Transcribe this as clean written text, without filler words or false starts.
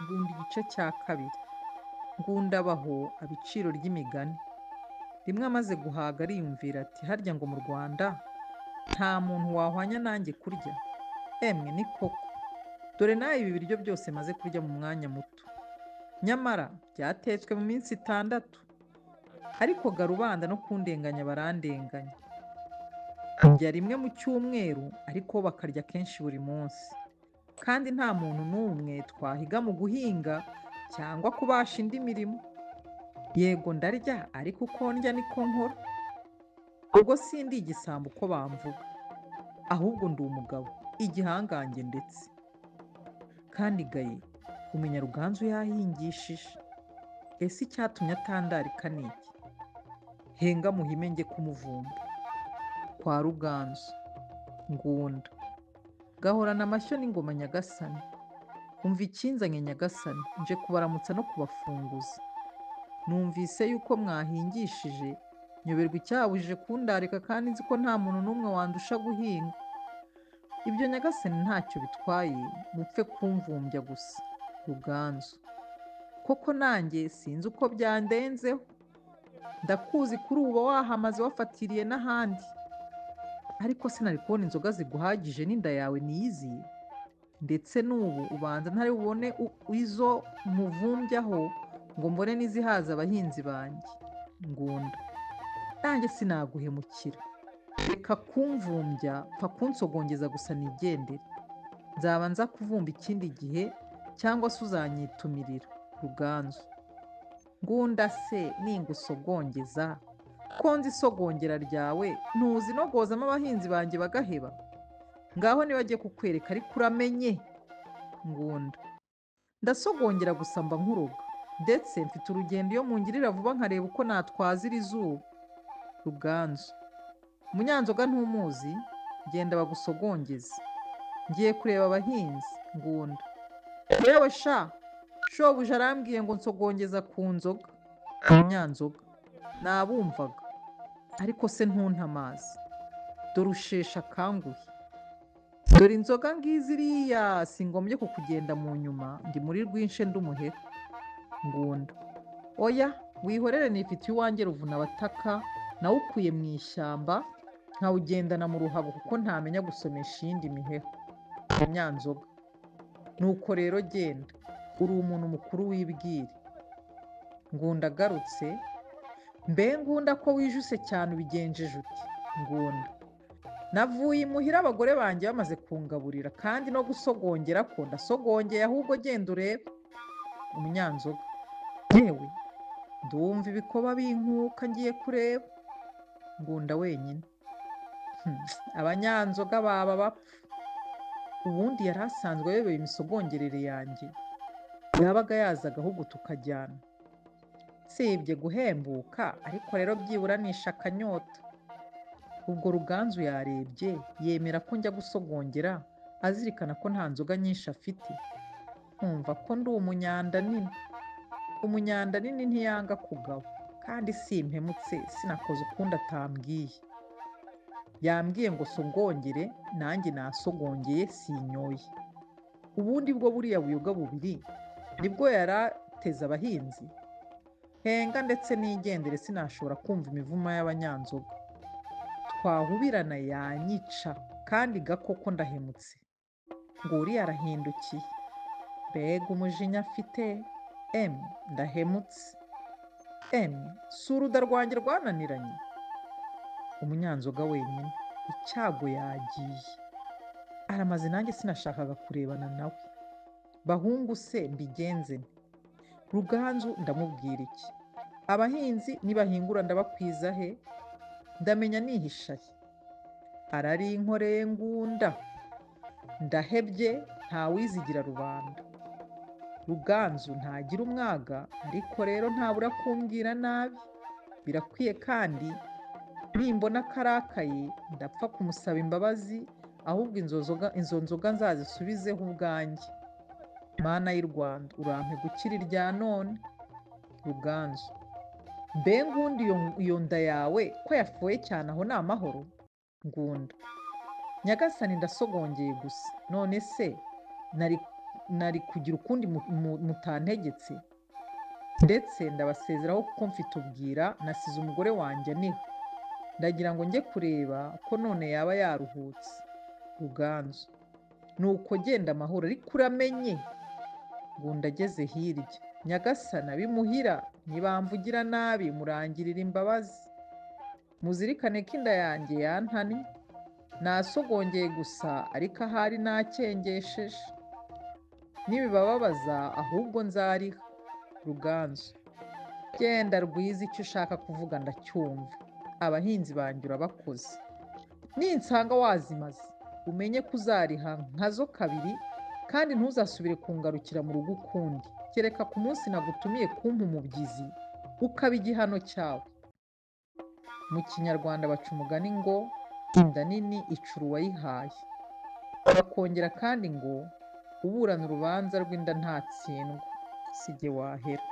Ngunda igice cya kabiri. Ngunda abaho abiciro ry'imigani. Rimwe amaze guhaga ariyumvira ati harya ngo mu Rwanda nta muntu wahwanya nanjye kurya. Emwe ni koko, dore nawe ibi biryo byose maze kurya mu mwanya muto. Nyamara byatetswe mu minsi 6. Ariko ga rubanda no kundenganya barandenganya. Ndya rimwe mu cyumweru ariko bo bakarya kenshi buri munsi. Kandi nta muntu n'umwe twahiga mu guhinga cyangwa kubasha indi mirimo. Yego ndarya ariko uko ndya niko nkora. Ubwo sindi igisambo uko bamvuga, ahubwo ndi umugabo, igihangange ndetse. Kandi gaye umenya Ruganzu yahingishije. Ese icyatumye atandarika ni iki? Henga muhime njye kumuvumba. Kwa Ruganzu, Ngunda. Gahorana amashyo n'ingoma nyagasani. Umva ikinzanye nyagasani, nje kubaramutsa no kubafunguza. Numvise yuko mwahingishije, nyoberwa icyabujije kundarika kandi nzi ko nta muntu n'umwe wandusha guhinga. Ibyo nyagasani ntacyo bitwaye, mupfe kumvumbya gusa. Ruganzu. Koko nanjye sinzi uko byandenzeho. Ndakuzi kuri uba wahamaze wafatiriye n'ahandi. Ariko sinari kubona inzoga ziguhagije n'inda yawe niyiziye. Ndetse n'ubu ubanza ntari bubone izo muvumbyaho ngo mbone n'izihaza abahinzi banjye. Ngunda. Nanjye sinaguhemukira. Reka kumvumbya, pfa kunsogongeza gusa nigendere. Nzaba nza kuvumba ikindi gihe cyangwa se uzanyitumirira. Ruganzu. Ngunda se ningusogongeza, ko nzi isogongera ryawe ntuzi no gozamo abahinzi banjye bagaheba. Ngaho nibajye kukwereka ariko uramenye. Ngunda. Ndasogongera gusa mba nkuroga, ndetse mfite urugendo iyo mungirira vuba nkareba uko natwaza iri zuba. Ruganzu. Munyanzoga ntumuzi, genda bagusogongeze. Ngiye kureba abahinzi. Ngunda. Yewe sha, shobuja arambwiye ngo nsogongeza ku nzoga. Munyanzoga. Nabumvaga. Ariko se ntunta amazi. Dore ushesha akanguhe. Dore inzoga ngizi iriya, singombye kukugenda mu nyuma, ndi muri rwinshi ndumuheha. Ngunda. Oya, wihorere nifitiye uwanjye ruvuna abataka, nawukuye mu ishyamba, nkawugendana mu ruhago kuko ntamenya gusomesha iyindi miheha. Munyanzoga. Nuko rero genda, uri umuntu mukuru wibwire. Ngunda agarutse. Mbe Ngunda ko wijuse cyane ubigenjeje uti? Ngunda. Navuye imuhira abagore banjye bamaze kungaburira kandi no gusogongera ko ndasogongeye ahubwo genda urebe. Umunyanzoga. Yewe, ndumva ibikoba binkuka ngiye kureba. Ngunda wenyine. Abanyanzoga baba bapfa. Ubundi yari asanzwe ayoboye imisogongerere yanjye. Yabaga yazaga ahubwo tukajyana. Sibye guhembuka, ariko rero byiburanisha akanyota. Ubwo Ruganzu yarebye, yemera ko njya gusogongera, azirikana ko nta nzoga nyinshi afite. Nkumva ko ndi umunyanda nini. Umunyanda nini ntiyanga kugaba, kandi simpemutse, sinakoze ukundi atambwiye. Yambwiye ngo sogongere, nanjye nasogongeye sinyoye. Ubundi bwo buriya buyoga bubiri nibwo yarateze abahinzi. Henga ndetse nigendere, sinashobora kumva imivuma y'abanyanzoga. Twahubirana yanyica, kandi gakoko ndahemutse. Ngo uriya arahindukiye. Mbega umujinya afite. Ndahemutse. Si uruda rwanjye rwananiranye. Umunyanzoga wenyine. Icyago yagiye. Aramaze nanjye sinashakaga kurebana nawe. Bahungu se mbigenze nte? Ruganzu ndamubwira iki? Abahinzi nibahingura ndabakwiza he? Ndamenya nihisha he? Ararinkoreye Ngunda. Ndahebye, ntawizigira rubanda. Ruganzu ntagira umwaga, ariko rero ntabura kumbwira nabi. Birakwiye kandi nimbona karakaye ndapfa kumusaba imbabazi, ahubwo izo nzoga nzazisubizeho ubwanjye. Mana y'u Rwanda, urampe gukira irya none. Ruganzu. Mbe Ngunda iyo nda yawe ko yafuye cyane aho ni amahoro? Ngunda. Nyagasani ndasogongeye gusa, none se nari kugira ukundi mutantegetse, ndetse ndabasezeraho kuko mfite ubwira, nasize umugore wanjye aniha, ndagira ngo njye kureba ko none yaba yaruhutse. Ruganzu: nuko genda amahoro, ariko uramenye. Ngunda ageze hirya: nyagasani bimuhira ntibamvugira nabi, murangirira imbabazi. Muzirikane ko inda yanjye yantannye, nasogongeye gusa ariko ahari nakengesheje. Nibibababaza ahubwo nzariha. Ruganzu: genda Rwiza, icyo ushaka kuvuga ndacyumva. Abahinzi banjye urabakoze, ninsanga wazimaze umenye ko uzariha nkazo kabiri, kandi ntuzasubire kungarukira mu rugo ukundi, kereka ku munsi nagutumiye kumpa umubyizi ukaba igihano cyawe. Mu Kinyarwanda baca umugani ngo inda nini icura uwayihaye, bakongera kandi ngo uburana urubanza rw'inda ntatsindwa, si jye wahera.